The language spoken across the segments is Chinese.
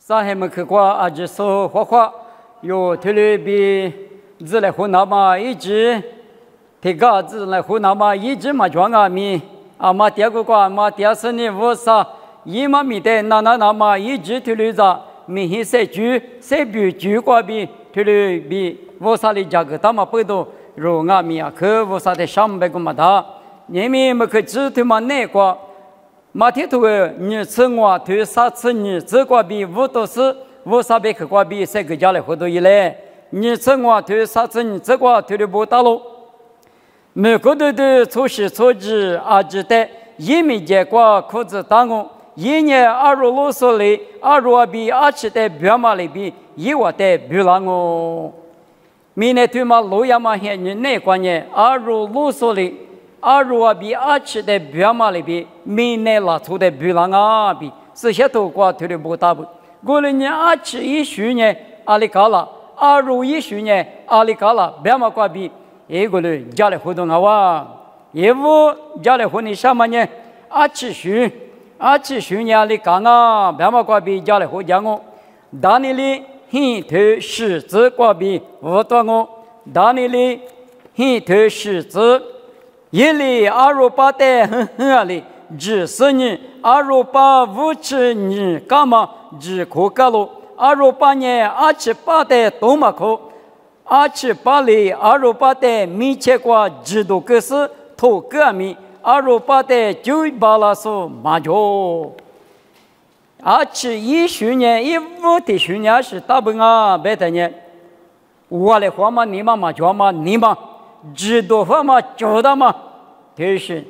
上海门口qua阿只说花花有推了比自来湖南嘛一直提高自来湖南嘛一直嘛装啊米啊嘛第二个qua嘛第二十年我啥一嘛米的那嘛一直推了着米黑色猪色比猪qua比推了比我啥的价格他嘛不多肉啊米啊可我啥的300个嘛大你们没可知道嘛那qua马天图你吃我推啥吃你这挂比五都是五三百克挂比3个家来活动一来，你吃我推啥吃你这挂推的不大喽。美国的初时初级阿只的一米结挂裤子打我，一年26岁里22比27的表马里比1万的表了我，明年推嘛路亚嘛现你那关键26岁里。22比27的表马里比，明年拉出的表朗啊比，这些都挂推的不大不。过了年27年阿里嘎啦，25年阿里嘎啦，表马挂比，一个人家里活动啊哇，业务家里活动什么呢？27年阿里嘎啊，表马挂比家里活动我，大年里很头十字挂比我多我，大年里很头十字。一里28的很里，只是你2857你干嘛只可干了？28年28的多嘛可，28里28的米切瓜只多个是头个米，28的98了是马脚。27年15的去年是大本啊，别的呢，我来话嘛你嘛马脚嘛你嘛。知道话嘛教他嘛，就是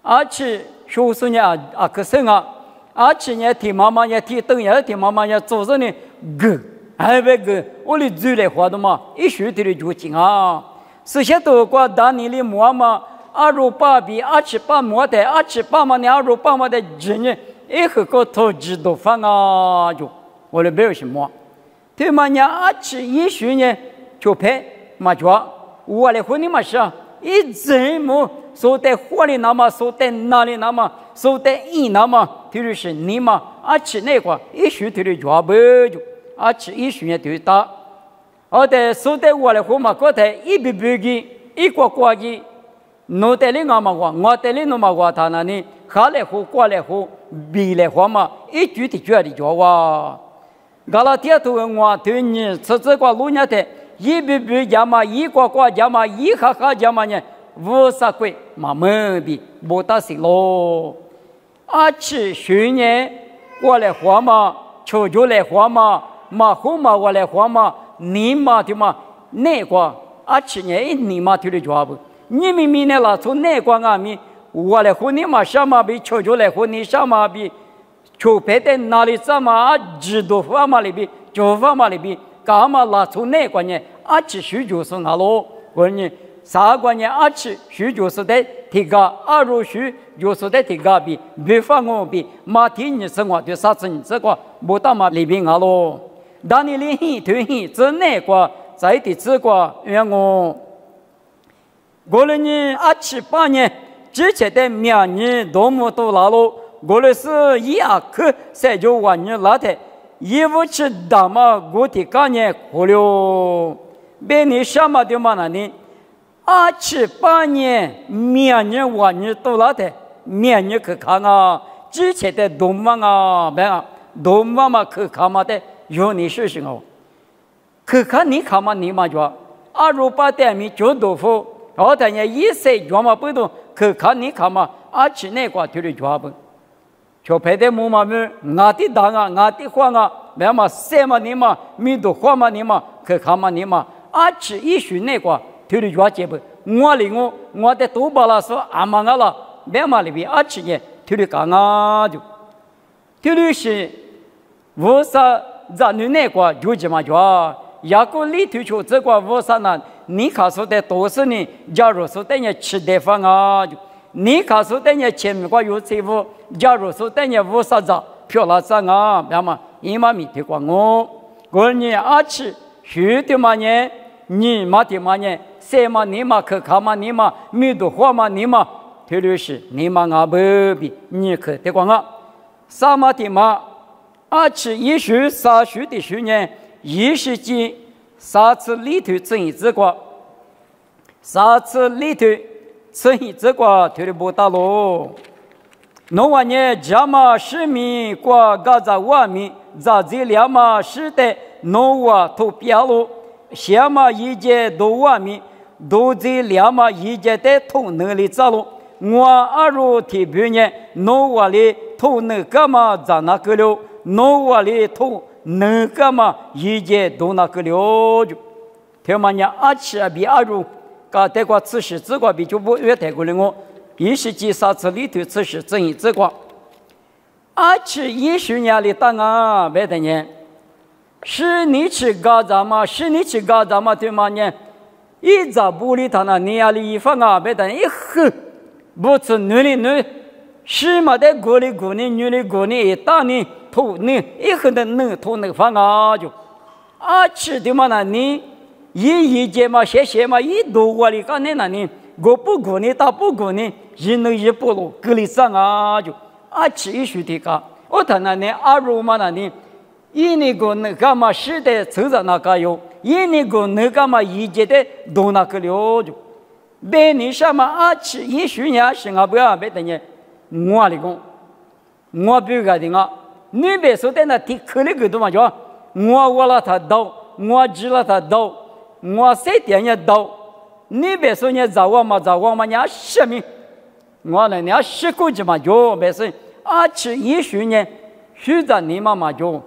27年啊可是啊，27年听妈妈也听等也听妈妈也做着呢个，还别个我的嘴来话的嘛，一学的就进啊，这些都挂当年的妈妈28比28没得28嘛，你28嘛的今年一个头知道饭啊就我的没有什么，对嘛你27年就拍嘛抓。我来和你们说，一整么说在火里那么，说在哪里那么，说在一那么，就是你嘛，27那个一学的抓不就27年就打，而在说在我来和嘛，刚才一笔笔的，一个个的，侬在里我嘛我在里侬嘛我他那里，下来和过来和，比来和嘛，一句的句的抓哇，噶拉天头我对你吃这个路年的。一笔笔加嘛，一个个加嘛，一哈哈加嘛呢，50块嘛门的不大行咯。27年过来花嘛，求求来花嘛，马后嘛我来花嘛，你嘛的嘛，那个27年一年嘛的抓不，你们明年拉出那个阿米，我来和你嘛什么比求求来和你什么比，求别的哪里什么知道法嘛里比，就法嘛里比。干嘛拉出那个呢？27就是那喽，我呢啥个呢？27就是在提高，20就是在提高比，比方我比马天你生活的啥子你这个不大嘛里边那喽，当你连很推很这那个在的这个让我了呢28年之前的明年多么多那喽，过了是1克3.9万年拉的。157大嘛，我的概念过了，别你什么的嘛那呢？28年、明年、晚年都来的，明年去看啊，之前的动漫啊，别啊，动漫嘛去看嘛的，有你事情哦。去看你看嘛，你嘛就28代米就豆腐，然后等下1岁就嘛不动，去看你看嘛，27那个就是抓不。就拍的木嘛么，俺的当啊，俺的花啊，别嘛什么你嘛，米都花嘛你嘛，去看嘛你嘛，27那个，推的抓结不，我的多巴拉说阿妈了，别嘛里边27年推的干啊就，推的是我啥咱女那个就这么抓，要个里头出这个我啥呢？你看说的都是你，假如说等于吃的饭啊就。你看说等于前面个有财富，假如说等于50张票了上啊，别嘛，一嘛米的光我你27学的嘛呢，你嘛的嘛呢，什么你嘛去看嘛你嘛，米都花嘛你嘛，特别是你嘛阿不比你去的光啊，什么的嘛而且也许撒许的去年20世3次里头正义之国，3次里头正义之国推的不大喽。农万年加马市民过嘎扎瓦米，扎这两马是的农瓦投标喽，下马一节多瓦米，都这两马一节的投能力咋喽？我二路提别年农瓦里投能干嘛咋那个了？农瓦里投能干嘛一节都那个了就，听嘛呢？阿七比二路，噶得过此时之国比就不越太过了我。20世纪3次里头，此时正义之国，而且20年的档案别的呢，是你去搞咱嘛，是你去搞咱嘛，对吗呢？一早不理他那你亚里一方啊，别的一呵，不是女的女，是嘛的国里国里女的国里，大呢头呢一呵的呢头那方啊就，而且对嘛那你一节嘛些嘛一多我里干那你。我不管你，他不管你，人能一不落，隔离上啊就，且一学的个，我谈那呢，如嘛那呢，一年个那干嘛是的，成长那个有，一年个那干嘛一节的都那个了就，别你什么且一学年是啊不要别等呢，我来讲，我不个的啊，你别说的那提可那个多嘛就，我了他刀，我知了他刀，我谁点也刀。你别说你找我嘛，你要什么？我呢，你要习惯就嘛就别说，且20年，现在你嘛就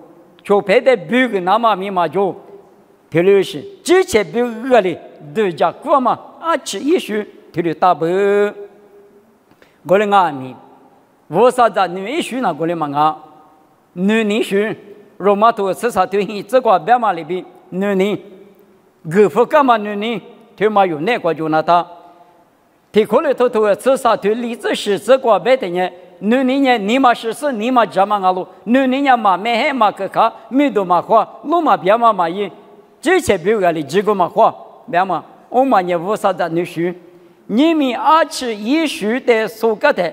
配的别个那么密码就，特别是之前别个里都讲过嘛，且20特别大不，我的阿弥，我啥子你20那过来嘛啊，你20，罗马图至少对你这个别嘛里边你，哥夫干嘛你？对嘛有那个就那他，提可能头至少对例子是这个别的呢，你嘛是你嘛这么阿路，你嘛没黑嘛可卡，没多嘛花，路嘛别嘛一，这些别个里几个嘛花，别嘛，我嘛也无啥子你说，你们且一说的所个的，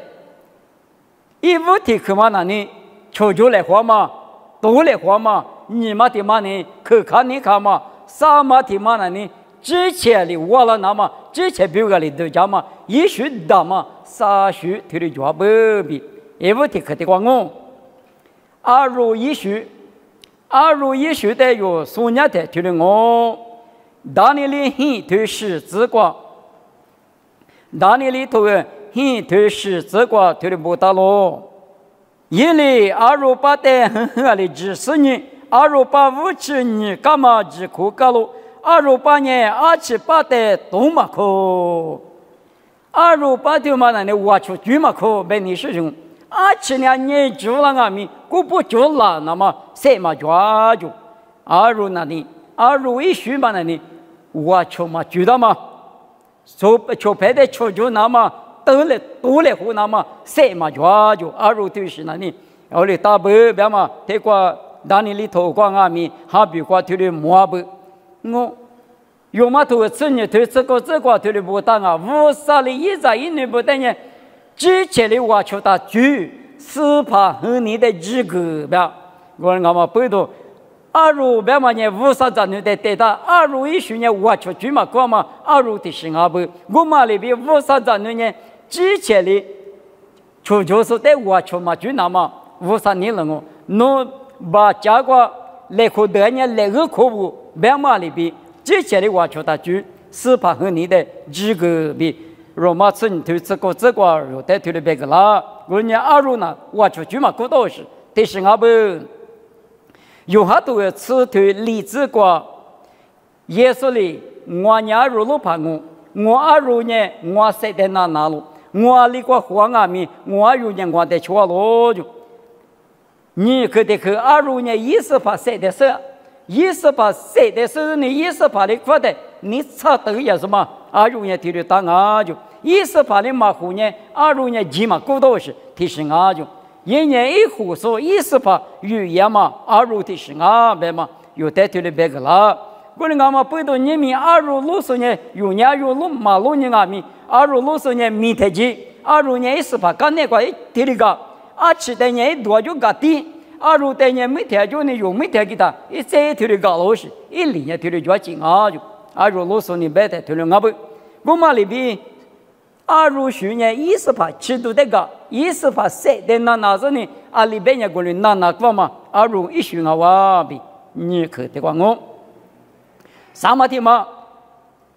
一无提可嘛那你，求求来花嘛，多来花嘛，你嘛的嘛呢，可看你看嘛，啥嘛的嘛那你。之前里我了那么，之前别个里都讲嘛，一学大嘛，三学他的家不比，也不提可的光我。二如一学的有数年的他的我，大年里很头是自挂，大年里头很头是自挂他的不大咯。一里228的很很的只是你，285你干嘛只苦干咯？28年278的东马口，28的嘛那我出去嘛口，被你使用，27年你住了阿米，我不住了，那么谁嘛抓住？2那里，221嘛那里，我出嘛住的嘛，出牌的出就那么多了户那么谁嘛抓住？2就是那里，我哩大伯别嘛，这个当年里头光阿米，还比过头的莫不。我有嘛头子呢？头这个头的不当啊！无啥哩一在一年不等呢？之前的我求他住是怕和你的这个吧？我俺们不懂。2别嘛呢？无啥子你的对他220年我求住嘛干嘛？2的是阿不？我嘛里边无啥子你呢？之前的求就是在我求嘛住那么无啥你了我，侬把家个来口的呢来个客户。别嘛里边，之前的我求他住是怕和你的这个比罗马村头这个有带头的别个啦。我呢2呢，我求住嘛可多是，但是阿不有好多次头例子过，耶稣里我呢2路怕我2呢我谁在哪路，我里个黄阿米，我有呢我在错路就，你可得去2呢1怕谁的事。1谁的是你1的快的，你差得也什么？2年提的当啊就1的马虎呢，2年几嘛够多是提升啊就1年1户说1语言嘛，2提升啊别嘛有带头的别个啦。我们嘛不懂你们2路数呢，有年有路马路呢阿米，2路数呢米太急，2年1刚那个提的个，7的年多就个低。阿如对呢每天就呢用每天给他一再头的搞老师，一年头的抓紧啊就，阿如老师呢白天头的阿不，我嘛里边阿如学呢28尺度的个，28岁的那时呢，阿里边呢过来那个嘛，阿如一学啊哇比你可的话我，什么的嘛？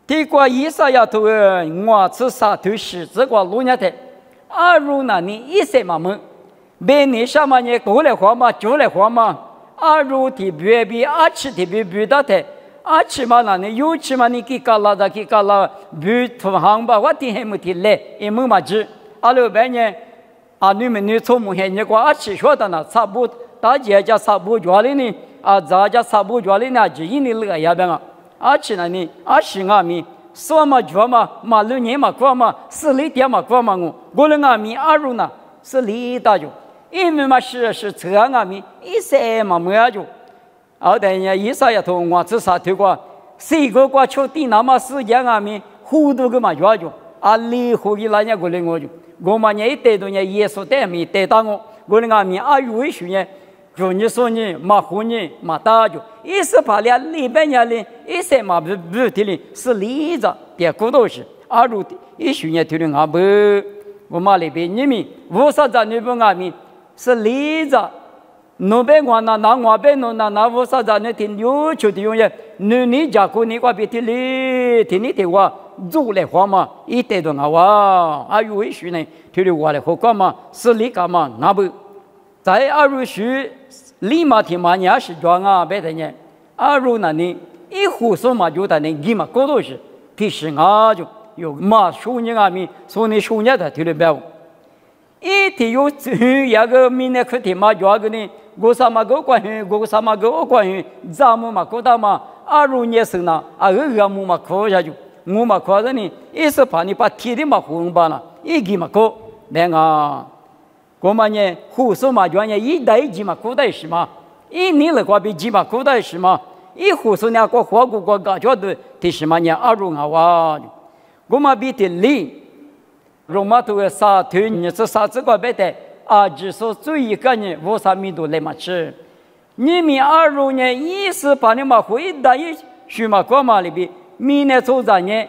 第过24头我吃啥头十这个路年的，阿如那你一岁嘛么？别你什么呢？过来话嘛，就来话嘛。阿如的别比阿吃的别的的，阿吃嘛那你有吃嘛你给搞了的给搞了，别同行吧，我听还没听来，也没嘛知。阿老板呢？阿你们你从目前你过阿吃说的呢，差不大家家差不多了呢，啊咱家差不多了呢，就因你乐呀边啊。阿吃那呢？阿是阿米，说嘛做嘛，马路年嘛过嘛，是里点嘛过嘛我了阿米阿如呢是里大就，因为嘛是车阿米一些嘛没有就，后头人家一啥也头我吃啥头过，谁个过秋天那么时间阿米糊涂个嘛做就，阿里糊的那人家过来我就，我嘛人一带到人家耶稣带米带到我了阿米阿有为学呢。就你说你马虎你马大就，18年里边年里，1嘛不提哩是里子，别个都是阿如的，1学年提哩阿不，我嘛里边你们50咋你不阿米是里子，那边我那我边那50咋你听有求的用也，你家过你个别提哩，听你的话做来话嘛，一带到哇，阿有1学年提哩话来好干嘛，是里干嘛阿不。在阿如学立马听嘛，伢是装啊，别的呢。阿如那里一胡说嘛，就在那立马搞到是，其实啊就有嘛说你阿米，说你说你他听得白。一天有一个明年可听嘛，就个呢，我什么个关系，我什么个关系，咱们嘛搞到嘛，阿如也是那，阿个木嘛考下去，我嘛考着呢，一是怕你把天的嘛混吧了，一个嘛考，那啊。我们呢，胡说嘛，就呢一代几嘛，古代是嘛，一年了过比几嘛，古代是嘛，一胡说呢，过花过感觉的，这是嘛呢，阿如阿哇，我们比的里，罗马都啥团呢？这啥子个别的啊？只说最一个呢，我啥米都来嘛吃，你们阿如呢，一是把你嘛回答一许嘛过嘛里边，明年做啥呢？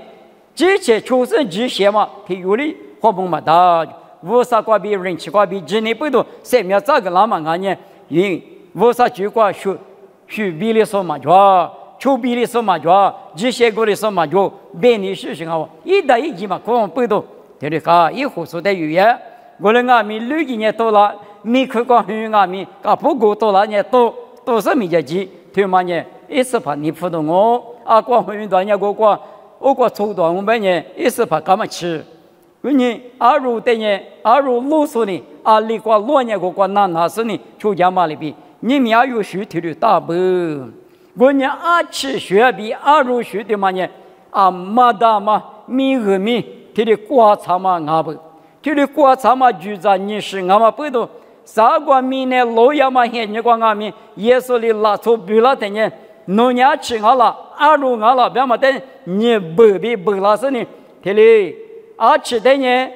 之前出生之前嘛，他有的活蹦嘛大。50挂比人气挂比今年不多，3秒咋个那么安呢？因50句挂学比例说嘛着，出比例说嘛着，这些个的说嘛着，别你事情啊，一代一季嘛，可能不多，对不对？一胡说的语言，我们阿米累几年多了，米可光很阿米，啊不过多了呢，都是米家鸡，对嘛呢？一是怕你不懂我，啊光很多呢，我抽到我们呢，一是怕干嘛吃。你阿如的呢，阿如啰嗦呢，阿里瓜罗呢个那是呢，出家嘛里边，你们也有学题的大不？我呢阿吃学比阿如学的嘛呢，阿马达嘛米和米，他的瓜茶嘛阿不，他的瓜茶嘛就在你是阿嘛不多，啥个米呢老呀嘛现你个阿米，耶稣的拉出比拉的呢，农家吃阿了，阿如阿了，别嘛的你不比不拉是呢，他的。阿吃的呢，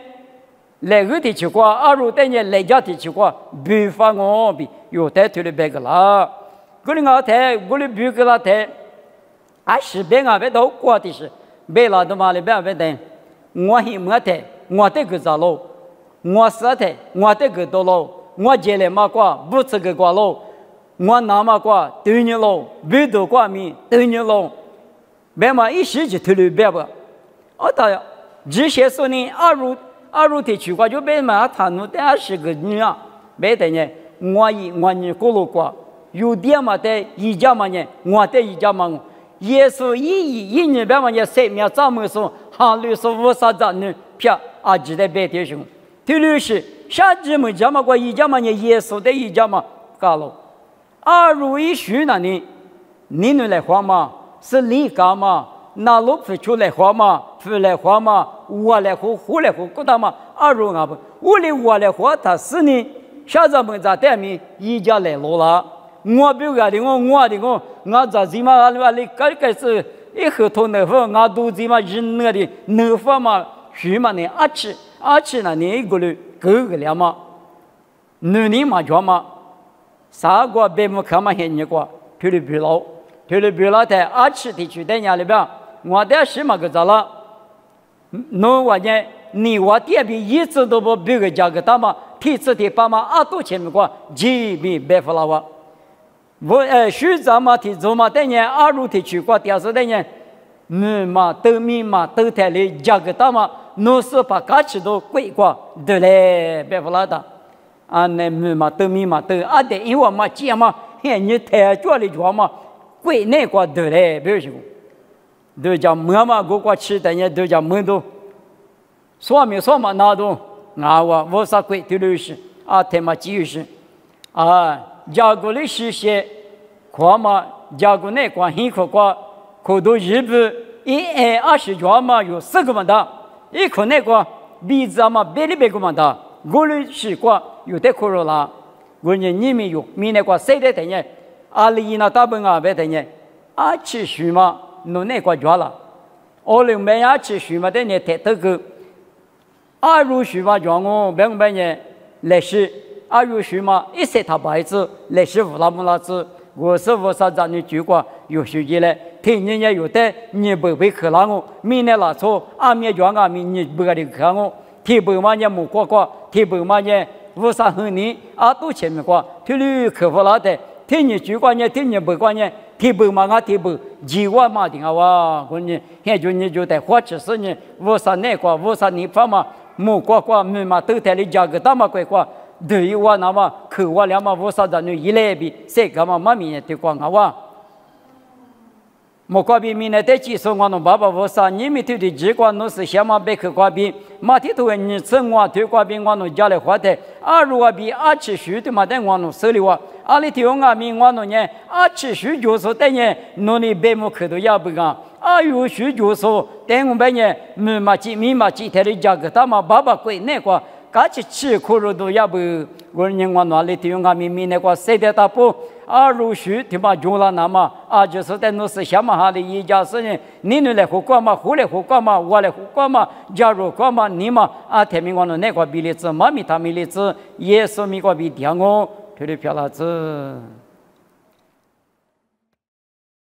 来个的吃过，阿如的呢来家的吃过，比方我比有的推了别个啦，我的阿台，我的别个啦台，阿是别个别都过的是，别啦的嘛的别别的，我还没台，我的个咋喽，我是台，我的个多喽，我接来嘛过，不吃个过喽，我拿嘛过，对你喽，别多过米，对你喽，别嘛一时就推了别个，我打呀。这些说呢，阿如的去过就别嘛，他弄的还是个女啊，别的呢，我呢过路过，有点嘛的，一家嘛呢，我的一家嘛，耶稣一年别嘛呢，3秒咱们说，哈律说50咋呢，票啊，记得别的什么，第六是下季么家嘛过一家嘛呢，耶稣的一家嘛，搞了，阿如一学那呢，你能来话嘛，是你干嘛？那路不出来话嘛，出来话嘛，我来活，活来活，过他嘛，阿如阿不，我来活，他是呢，下咱们在对面一家来路了，我比如讲的我在这嘛阿里个是一合同那份，我都这嘛人那的那份嘛，许嘛呢阿吃那呢一个人够个了嘛，那你嘛叫嘛，啥个别木看嘛现你个，推了别老，推了别老在阿吃地区在家里边，我的什么个咋了？侬我呢？你我点比一直都不别个价格大嘛，提次的爸妈阿多钱没过，几比白付了哇。我学咱嘛提做嘛，等年阿如提去过，第二次等年，嘛都米嘛都台里价格大嘛，侬是把价钱都贵过，对嘞，白付了的。啊，那嘛都米嘛都阿的，因为嘛钱嘛，现你台家里做嘛，贵那个对嘞，别说，都叫馍嘛，我吃的呢都叫馍都。说明说嘛，那都我啥鬼对了是啊，他妈继续啊，家国的事些，看嘛，家国那关很可挂，可多日本120家嘛有4个嘛的，一可那个比咱嘛别里别个嘛的，我的是挂有的可了啦，我呢你们有，明那个谁的等呢？阿里那大本啊别等呢，啊吃书嘛，弄那个家了，我们没呀吃书嘛的呢，太这个。阿如许嘛讲我别个呢，历史阿如许嘛一些他白字历史乌拉木拉字，我是我啥子你举过有学习嘞，听人家有的你不会去拉我，明年拉错阿面讲啊明你不个的看我，提不嘛呢木瓜瓜，提不嘛呢无啥和你阿都前面瓜，提里克服拉的，听你举过呢，听你不过呢。提不嘛啊提不，几万嘛的啊哇！我呢，现在你就得花70年，无啥那个，无啥你发嘛，木瓜瓜嘛都在里价格大嘛贵瓜，对我那么口我两嘛无啥子你一来比，谁干嘛嘛明年对光啊哇！木瓜比明年得几说我侬爸爸无啥，你们对的几瓜侬是先嘛别去瓜比，马提头你吃我对瓜比我侬家里花的，阿如果比阿吃书的嘛在我侬手里哇。阿里听我明我侬呢，阿吃书就是等呢，侬的白木口头也不讲，阿有书就是等我们呢，密码几天的价格，他嘛爸爸贵那个，嘎起吃苦肉都也不，我人我哪里听我明那个谁的大不，阿如书他妈用了那么，啊就是等侬是想嘛哈的一家是呢，你来胡管嘛，胡来胡管嘛，我来胡管嘛，假如管嘛你嘛，啊他们我侬那个比例子，妈咪他们例子，耶稣咪个比第二个。特别漂亮子。